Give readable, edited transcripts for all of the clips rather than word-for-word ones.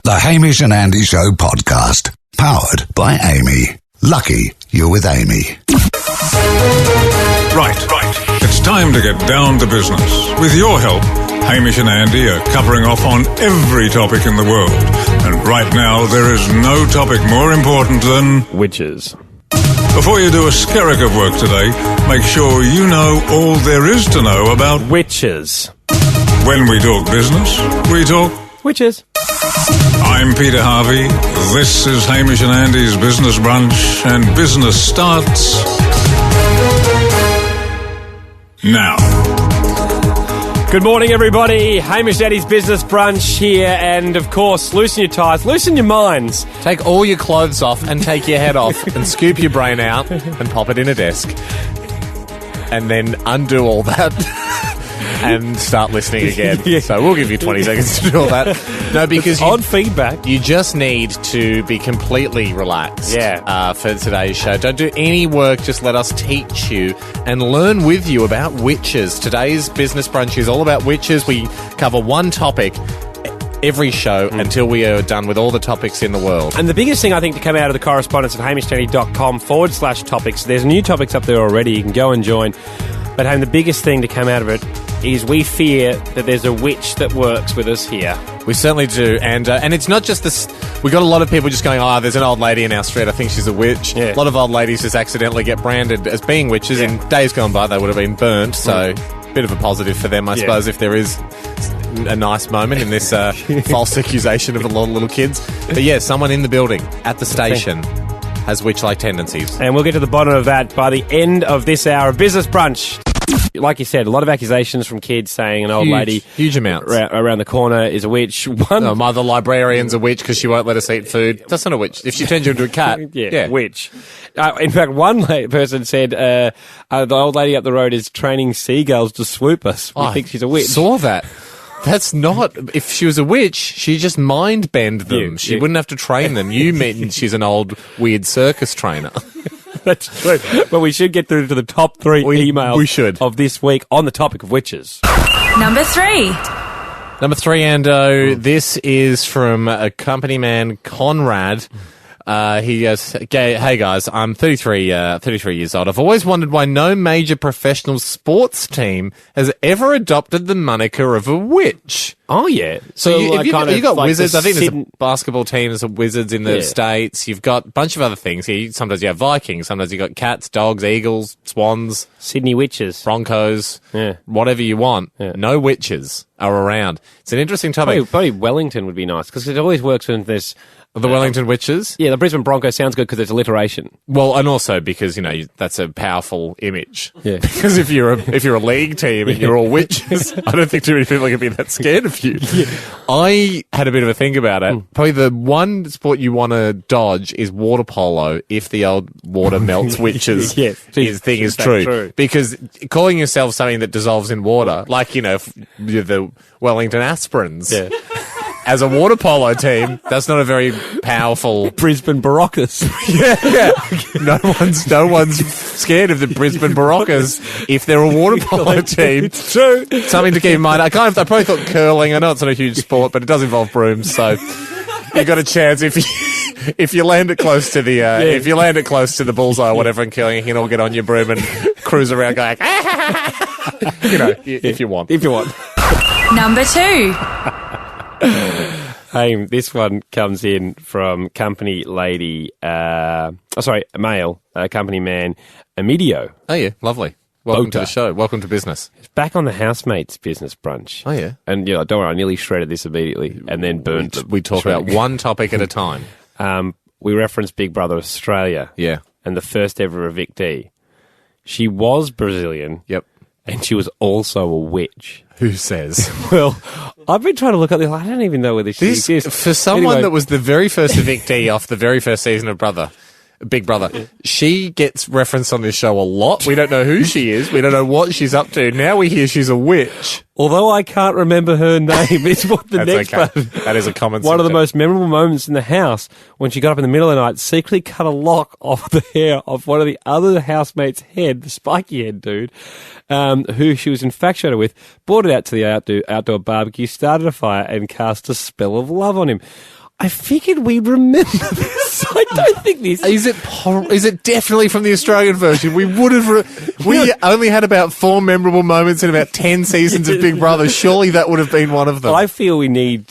The Hamish and Andy Show podcast. Powered by Amy. Lucky you're with Amy. Right. It's time to get down to business. With your help, Hamish and Andy are covering off on every topic in the world. And right now, there is no topic more important than witches. Before you do a skerrick of work today, make sure you know all there is to know about Witches. When we talk business, we talk Witches. I'm Peter Harvey. This is Hamish and Andy's Business Brunch, and business starts now. Good morning, everybody. Hamish and Andy's Business Brunch here, and of course, loosen your ties, loosen your minds. Take all your clothes off and take your head off and scoop your brain out and pop it in a desk. And then undo all that and start listening again. Yeah. So we'll give you 20 seconds to do all that. No, because on feedback. You just need to be completely relaxed for today's show. Don't do any work, just let us teach you and learn with you about witches. Today's Business Brunch is all about witches. We cover one topic every show until we are done with all the topics in the world. And the biggest thing, I think, to come out of the correspondence at hamishandy.com/topics, there's new topics up there already. You can go and join. But the biggest thing to come out of it is we fear that there's a witch that works with us here. We certainly do, and it's not just this. We got a lot of people just going, there's an old lady in our street, I think she's a witch. Yeah. A lot of old ladies just accidentally get branded as being witches. In days gone by, they would have been burnt, so bit of a positive for them, I suppose, if there is a nice moment in this false accusation of a lot of little kids. But yeah, someone in the building, at the station, has witch-like tendencies. And we'll get to the bottom of that by the end of this hour of Business Brunch. Like you said, a lot of accusations from kids saying an old lady huge amounts around the corner is a witch. Mother librarian's a witch because she won't let us eat food. That's not a witch. If she turns you into a cat, witch. In fact, one person said the old lady up the road is training seagulls to swoop us. We think she's a witch. Saw that. That's not... If she was a witch, she'd just mind bend them. She wouldn't have to train them. You mean she's an old weird circus trainer. That's true. But we should get through to the top three emails of this week on the topic of witches. Number three, Ando. This is from a company man, Conrad. He goes, hey guys, I'm 33 years old. I've always wondered why no major professional sports team has ever adopted the moniker of a witch. Oh, yeah. So you got like Wizards. I think there's a basketball team, there's a Wizards in the States. You've got a bunch of other things. Sometimes you have Vikings. Sometimes you've got cats, dogs, eagles, swans. Sydney Witches. Broncos. Yeah. Whatever you want. Yeah. No witches are around. It's an interesting topic. Probably Wellington would be nice because it always works when there's... The Wellington Witches? Yeah, the Brisbane Broncos sounds good because it's alliteration. Well, and also because, that's a powerful image. Yeah. Because if you're a league team and you're all witches, I don't think too many people are going to be that scared of you. Yeah. I had a bit of a think about it. Probably the one sport you want to dodge is water polo if the old water melts witches thing is true. Because calling yourself something that dissolves in water, like, the Wellington Aspirins. Yeah. As a water polo team, that's not a very powerful... Brisbane Baroccas. Yeah. No one's scared of the Brisbane Baroccas if they're a water polo team. It's true. Something to keep in mind. I probably thought curling. I know it's not a huge sport, but it does involve brooms, so you got a chance if you land it close to the if you land it close to the bullseye or whatever in curling, you can all get on your broom and cruise around going if you want. If you want. number two. Hey, this one comes in from company lady, male, company man, Amidio. Oh, yeah, lovely. Welcome to the show. Welcome to business. It's back on the Housemates Business Brunch. Oh, yeah. And, don't worry, I nearly shredded this immediately and then burnt it. We talk about one topic at a time. We referenced Big Brother Australia. Yeah. And the first ever evictee. She was Brazilian. Yep. And she was also a witch. Who says? Well, I've been trying to look at this. I don't even know whether she exists. For someone that was the very first evictee off the very first season of Big Brother, she gets referenced on this show a lot. We don't know who she is. We don't know what she's up to. Now we hear she's a witch. Although I can't remember her name, it's what the next part. That is a common One of the most memorable moments in the house when she got up in the middle of the night, secretly cut a lock off the hair of one of the other housemates' head, the spiky head dude, who she was infatuated with, brought it out to the outdoor barbecue, started a fire, and cast a spell of love on him. I figured we'd remember this. I don't think this... Is it definitely from the Australian version? We would have... we only had about 4 memorable moments in about 10 seasons of Big Brother. Surely that would have been one of them. I feel we're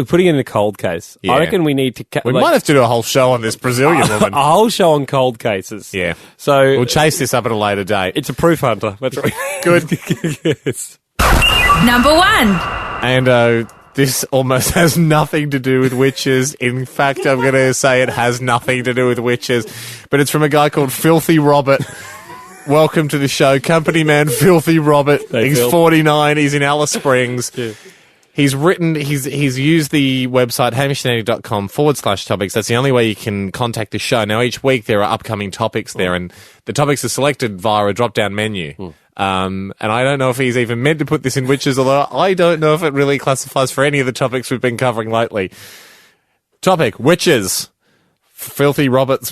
putting it in a cold case. Yeah. I reckon we need to... We might have to do a whole show on this Brazilian woman. A whole show on cold cases. Yeah. So... We'll chase this up at a later date. It's a proof hunter. That's right. Good. Yes. Number 1. And this almost has nothing to do with witches. In fact, I'm going to say it has nothing to do with witches. But it's from a guy called Filthy Robert. Welcome to the show. Company man Filthy Robert. Hey, he's Phil. 49. He's in Alice Springs. Yeah. He's used the website hamishandandy.com/topics. That's the only way you can contact the show. Now, each week there are upcoming topics there, and the topics are selected via a drop-down menu. And I don't know if he's even meant to put this in witches, although I don't know if it really classifies for any of the topics we've been covering lately. Topic, witches. Filthy Robert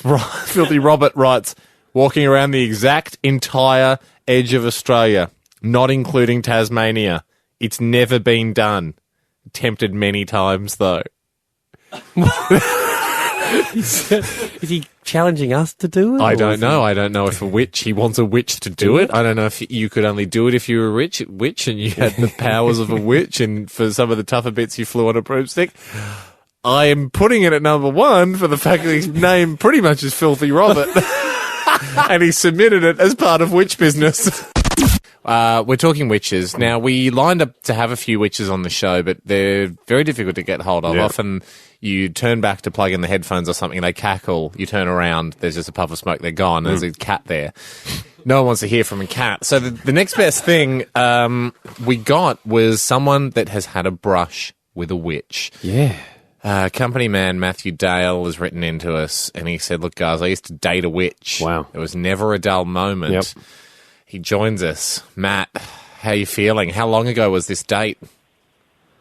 writes, walking around the exact entire edge of Australia, not including Tasmania. It's never been done. Tempted many times, though. Is he challenging us to do it? I don't know. I don't know if he wants a witch to do it. I don't know if you could only do it if you were a witch and you had the powers of a witch, and for some of the tougher bits you flew on a broomstick. I am putting it at number 1 for the fact that his name pretty much is Filthy Robert. And he submitted it as part of Witch Business. We're talking witches. Now, we lined up to have a few witches on the show, but they're very difficult to get hold of. Yeah. Often you turn back to plug in the headphones or something, they cackle, you turn around, there's just a puff of smoke, they're gone, there's a cat there. No one wants to hear from a cat. So the next best thing we got was someone that has had a brush with a witch. Yeah. Company man Matthew Dale has written into us, and he said, look, guys, I used to date a witch. Wow. It was never a dull moment. Yep. He joins us. Matt, how are you feeling? How long ago was this date?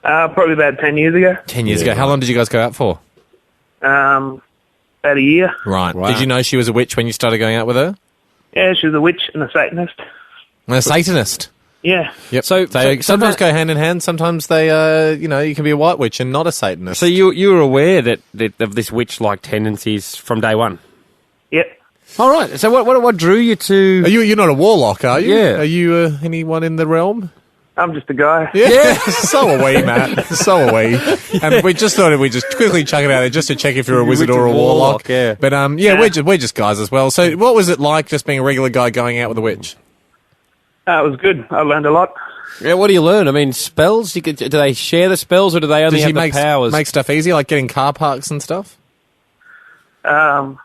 Probably about 10 years ago. 10 years ago. How long did you guys go out for? About a year. Right. Wow. Did you know she was a witch when you started going out with her? Yeah, she was a witch and a Satanist. A Satanist. Yeah. Yep. So They sometimes Matt- go hand in hand. Sometimes they, you can be a white witch and not a Satanist. So you were aware that of this witch-like tendencies from day one? Yep. All right. So what drew you to... You're not a warlock, are you? Yeah. Are you anyone in the realm? I'm just a guy. Yeah. So are we, Matt. So are we. And we just thought we'd just quickly chuck it out there just to check if you're a wizard or a warlock. Yeah. But, we're just guys as well. So what was it like just being a regular guy going out with a witch? It was good. I learned a lot. Yeah, what do you learn? I mean, spells? Do they share the spells, or do they only Does have he the powers? make stuff easy, like getting car parks and stuff? I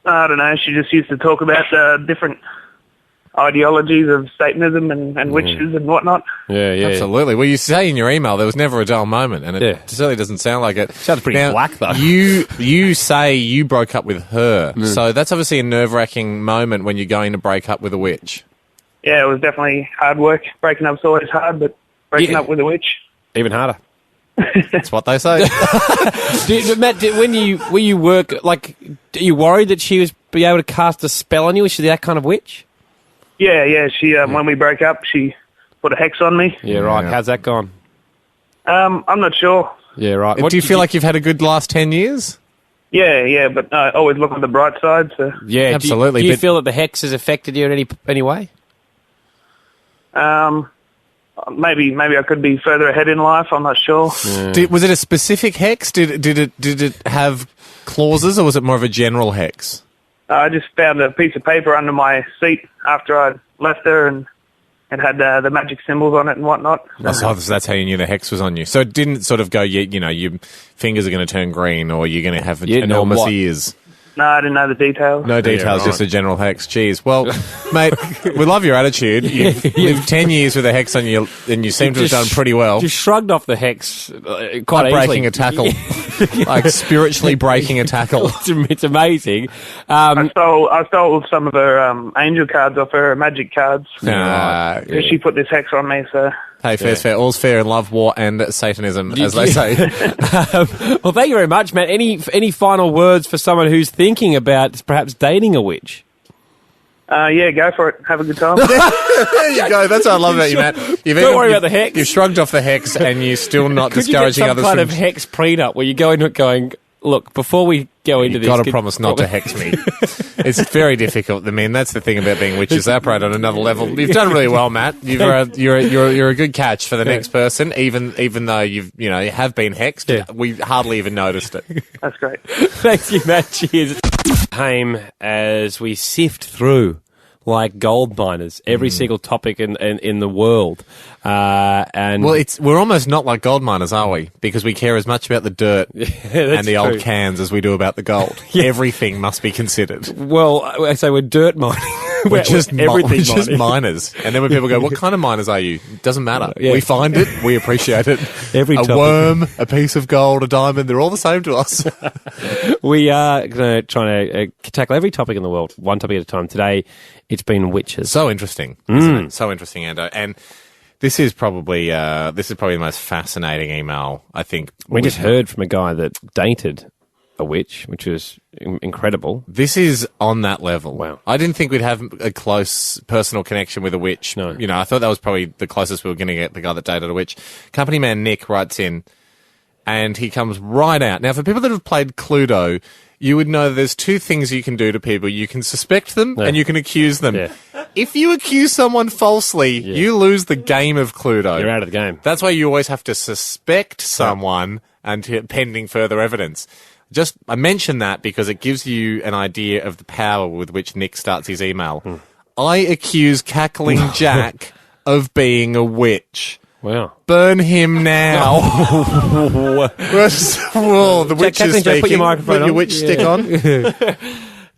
don't know. She just used to talk about different ideologies of Satanism and witches and whatnot. Yeah. Absolutely. Well, you say in your email there was never a dull moment, and it certainly doesn't sound like it. Sounds pretty black, though. You say you broke up with her, so that's obviously a nerve-wracking moment when you're going to break up with a witch. Yeah, it was definitely hard work. Breaking up's always hard, but breaking up with a witch. Even harder. That's what they say. Matt, when you work, like, are you worried that she was be able to cast a spell on you? Is she that kind of witch? Yeah. She when we broke up, she put a hex on me. Yeah, right. How's that gone? I'm not sure. Yeah, right. Do you feel like you've had a good last 10 years? Yeah, but I always look on the bright side. So Yeah, absolutely. Do you feel that the hex has affected you in any way? maybe I could be further ahead in life. I'm not sure. Was it a specific hex? Did it have clauses, or was it more of a general hex? I just found a piece of paper under my seat after I'd left her, and it had the magic symbols on it and whatnot. So that's how you knew the hex was on you. So it didn't sort of go, your fingers are going to turn green, or you're going to have enormous ears. No, I didn't know the details. No details, just a general hex. Jeez. Well, mate, we love your attitude. You've lived 10 years with a hex on you, and you seem to have done pretty well. Just shrugged off the hex Like quite easily. breaking a tackle. Like spiritually breaking a tackle. It's amazing. I stole some of her angel cards off her magic cards. Yeah. She put this hex on me, so... Hey, fair's fair. All's fair in love, war, and Satanism, as they say. Well, thank you very much, Matt. Any final words for someone who's thinking about perhaps dating a witch? Yeah, go for it. Have a good time. There you go. That's what I love about you, Matt. Don't worry about the hex. You've shrugged off the hex, and you're still not Could you get discouraging some others kind from... of hex prenup where you go into it going, look, before we go into You've this... got to promise not to hex me. It's very difficult. I mean, that's the thing about being witches. They operate on another level. You've done really well, Matt. You're a good catch for the next person, even though you have been hexed. Yeah. We hardly even noticed it. That's great. Thank you, Matt. Cheers. Haim, as we sift through like gold miners, every single topic in the world. And We're almost not like gold miners, are we? Because we care as much about the dirt and the old cans as we do about the gold. Yeah. Everything must be considered. Well, I say we're dirt mining. We're just everything miners. And then when people go, what kind of miners are you? It doesn't matter. Yeah. We find it. We appreciate it. Every a topic. worm, a piece of gold, a diamond, they're all the same to us. We are going to try to tackle every topic in the world, one topic at a time. Today, it's been witches. So interesting, isn't it? So interesting, Ando. And this is probably the most fascinating email, I think. We just heard from a guy that dated a witch, which was incredible. This is on that level. Wow. I didn't think we'd have a close personal connection with a witch. No. I thought that was probably the closest we were going to get, the guy that dated a witch. Company man Nick writes in, and he comes right out. Now, for people that have played Cluedo, you would know there's two things you can do to people. You can suspect them and you can accuse them. Yeah. If you accuse someone falsely, you lose the game of Cluedo. You're out of the game. That's why you always have to suspect someone pending further evidence. I mention that because it gives you an idea of the power with which Nick starts his email. I accuse Cackling Jack of being a witch. Wow. Burn him now. Whoa, the witch is Cackling Jack, speaking. put your microphone on. Your witch stick on.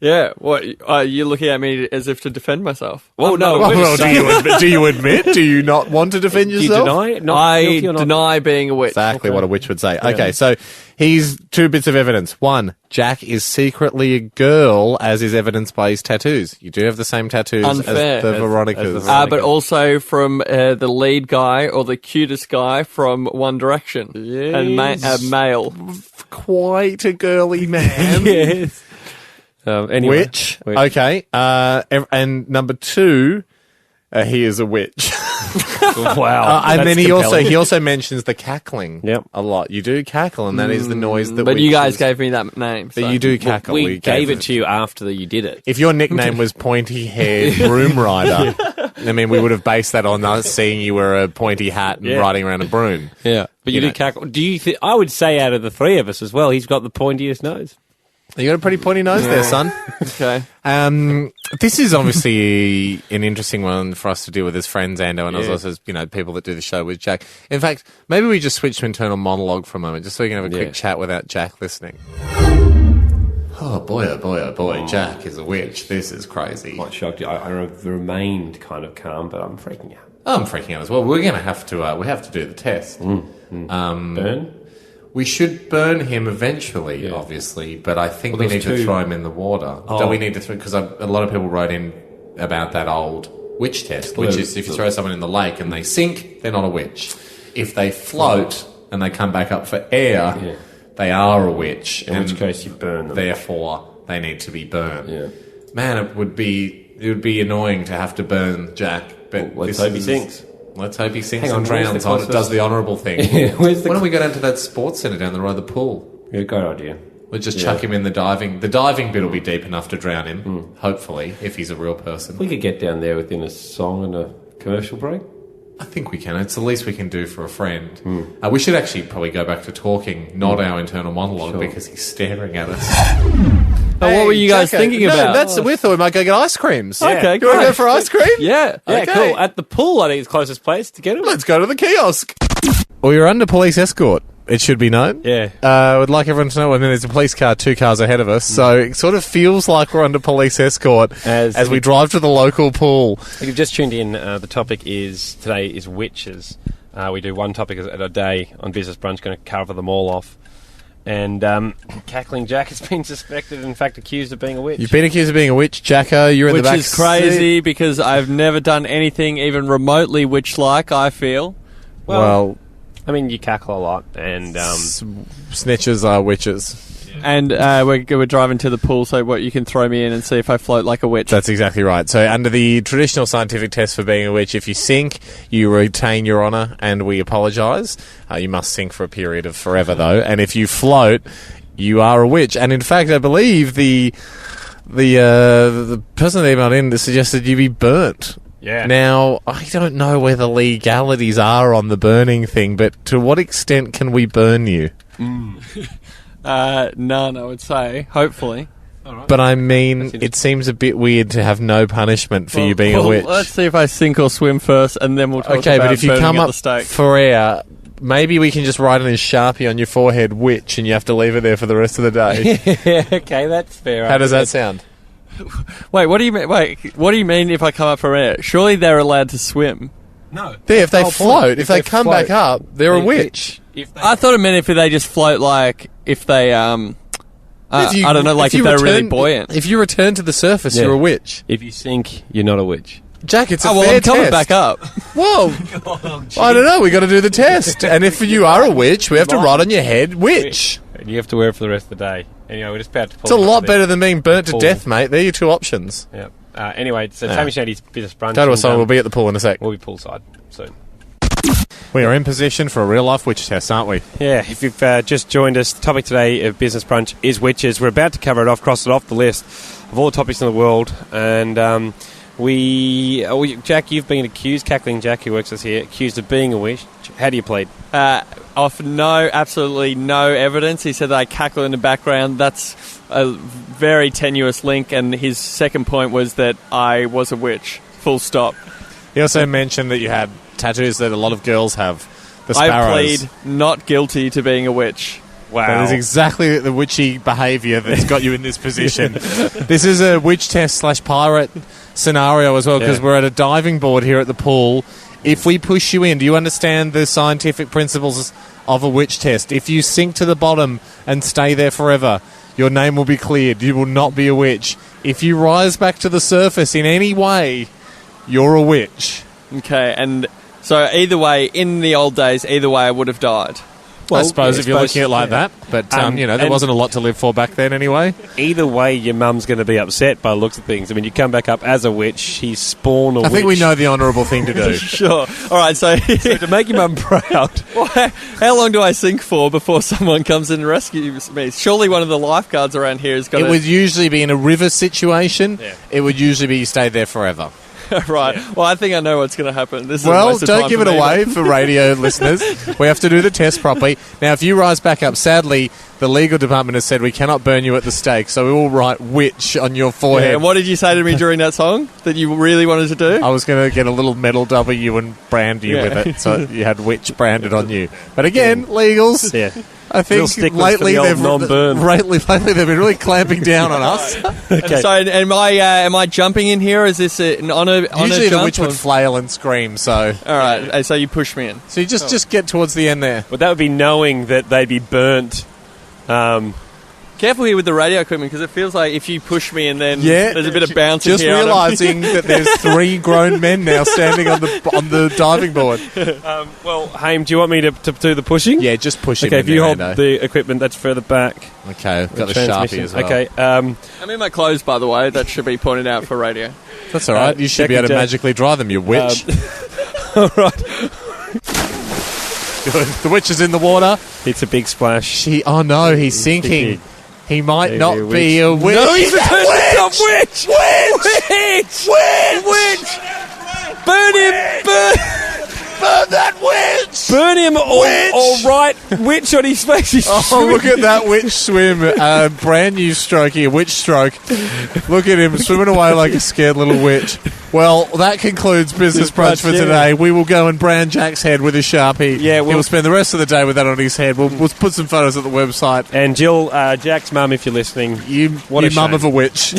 Yeah, what? Are you looking at me as if to defend myself? Oh, no. Well, do you admit? Do you not want to defend Do you yourself? deny? Not I guilty or not? deny being a witch. Exactly what a witch would say. Okay, so he's two bits of evidence. One, Jack is secretly a girl, as is evidenced by his tattoos. You do have the same tattoos Unfair. as the Veronicas. as the Veronica. But also from the lead guy or the cutest guy from One Direction. Yes. And male. Quite a girly man. Yes. Anyway. Witch. Okay. And number two, he is a witch. Wow. And then That's he compelling. also mentions the cackling a lot. You do cackle, and that is the noise that But you guys witches- gave me that name. that so. you do cackle. We gave it to you after you did it. If your nickname was Pointy-Haired Broom Rider, I mean, we would have based that on us seeing you wear a pointy hat and riding around a broom. Yeah. But you do cackle. Do you I would say out of the three of us as well, he's got the pointiest nose. You got a pretty pointy nose there, son. Okay. This is obviously an interesting one for us to deal with as friends, Ando, and as also as, people that do the show with Jack. In fact, maybe we just switch to internal monologue for a moment, just so we can have a quick chat without Jack listening. Oh boy, oh boy, oh boy, Jack is a witch. This is crazy. Quite shocked. I remained kind of calm, but I'm freaking out. I'm freaking out as well. We're going to have to, we have to do the test. Burn? We should burn him eventually, obviously, but I think we need to throw him in the water. Don't we need to throw, because a lot of people wrote in about that old witch test, which is if you throw someone in the lake and they sink, they're not a witch. If they float and they come back up for air, they are a witch. In which case you burn them. Therefore, they need to be burned. Yeah. Man, it would be annoying to have to burn Jack, but Let's hope he sinks. Let's hope he sinks Hang on, and where's drowns the on closest- does the honourable thing. Why don't we go down to that sports centre down the road of the pool? Yeah, good idea. We'll just chuck him in the diving. The diving bit will be deep enough to drown him, hopefully, if he's a real person. We could get down there within a song and a commercial break. I think we can. It's the least we can do for a friend. We should actually probably go back to talking, not our internal monologue, because he's staring at us. What were you guys thinking about? We thought we might go get ice creams. Okay, You want to go great. for ice cream? Yeah. Yeah, Okay. cool. At the pool, I think it's the closest place to get him. Let's go to the kiosk. Well, you're under police escort, it should be known. Yeah. I would like everyone to know, there's a police car 2 cars ahead of us, so it sort of feels like we're under police escort as we drive to the local pool. If you've just tuned in, the topic today is witches. We do one topic at a day on Business Brunch, going to cover them all off. And Cackling Jack has been suspected, in fact, accused of being a witch. You've been accused of being a witch, Jacko. You're in the Which back is crazy because I've never done anything even remotely witch-like, I feel. Well, I mean, you cackle a lot, and snitches are witches. And we're driving to the pool, so what, you can throw me in and see if I float like a witch. That's exactly right. So under the traditional scientific test for being a witch, if you sink, you retain your honour, and we apologise. You must sink for a period of forever, though. And if you float, you are a witch. And in fact, I believe the person that emailed in suggested you be burnt. Yeah. Now, I don't know where the legalities are on the burning thing, but to what extent can we burn you? None, I would say. Hopefully. But I mean, it seems a bit weird to have no punishment for you being a witch. Let's see if I sink or swim first, and then we'll talk Okay, about but if you burning come at up the stake. for air, maybe we can just write in a Sharpie on your forehead, witch, and you have to leave it there for the rest of the day. Yeah, okay, that's fair. How does that sound? Wait, what do you mean? Wait, what do you mean if I come up for air? Surely they're allowed to swim. No. Yeah, if they float, if they come back up, they're a witch. I thought it meant if they just float, like if they I don't know, like if they're really buoyant. If you return to the surface, Yeah. you're a witch. If you sink, you're not a witch. Jack, it's a well, fair I'm coming test. back up. Whoa! I don't know. We got to do the test, and if you are a witch, we have to write on your head, witch. And you have to wear it for the rest of the day. Anyway, we're just about to pull It's a lot better than being burnt to death, mate. They're your two options. Yeah. Anyway, so Hamish and Andy's business brunch. Go to a song. We'll be at the pool in a sec. We'll be poolside soon. We are in position for a real life witch test, aren't we? Yeah, if you've just joined us, the topic today of Business Brunch is witches. We're about to cover it off, cross it off the list of all the topics in the world. And Jack, you've been accused, Cackling Jack, who works with us here, accused of being a witch. How do you plead? Off absolutely no evidence. He said that I cackle in the background. That's a very tenuous link. And his second point was that I was a witch. Full stop. He also mentioned that you had tattoos that a lot of girls have. The sparrows. I plead not guilty to being a witch. Wow. That is exactly the witchy behaviour that's got you in this position. This is a witch test / pirate scenario as well, because we're at a diving board here at the pool. If we push you in, do you understand the scientific principles of a witch test? If you sink to the bottom and stay there forever, your name will be cleared. You will not be a witch. If you rise back to the surface in any way, you're a witch. Okay, and so either way, in the old days, either way I would have died. Well, I suppose if you're looking at it like that. But, there wasn't a lot to live for back then anyway. Either way, your mum's going to be upset by the looks of things. I mean, you come back up as a witch, she's spawned a witch. I think we know the honourable thing to do. Sure. All right, so to make your mum proud. How long do I sink for before someone comes in and rescues me? Surely one of the lifeguards around here is going to... It would usually be in a river situation. Yeah. It would usually be you stayed there forever. Right. Yeah. Well, I think I know what's going to happen. Don't give it away for radio listeners. We have to do the test properly. Now, if you rise back up, sadly, the legal department has said we cannot burn you at the stake, so we will write witch on your forehead. Yeah, and what did you say to me during that song that you really wanted to do? I was going to get a little metal W and brand you with it, so you had witch branded on you. But again, legals. Yeah. I think lately they've been really clamping down on us. Okay. So, am I jumping in here? Or is this an honor? Usually the witch would flail and scream. So, all right. So you push me in. So you just get towards the end there. Well, that would be knowing that they'd be burnt. Careful here with the radio equipment, because it feels like if you push me and then there's a bit of bouncing. Just realising that there's 3 grown men now standing on the diving board. Well, Haim, do you want me to do the pushing? Yeah, just push him. Okay, if you hold the equipment that's further back. Okay, I've got the Sharpie as well. Okay. I'm in my clothes, by the way. That should be pointed out for radio. That's all right. You should be able to magically dry them, you witch. All right. The witch is in the water. It's a big splash. Oh no, he's sinking. He might not be a witch. No, he's a witch! Witch! Burn him! Burn that witch! Burn him or write witch on his face. Look at that witch swim. Brand new stroke here, witch stroke. Look at him swimming away like a scared little witch. Well, that concludes Business Brunch for today. We will go and brand Jack's head with a Sharpie. Yeah, we'll spend the rest of the day with that on his head. We'll put some photos at the website. And Jill, Jack's mum, if you're listening, you mum of a witch.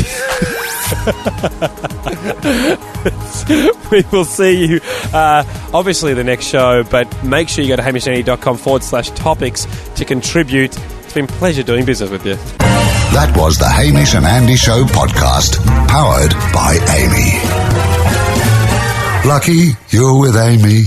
We will see you obviously the next show, but make sure you go to hamishandy.com/topics to contribute. It's been a pleasure doing business with you. That was the Hamish and Andy Show podcast, powered by Amy. Lucky you're with Amy.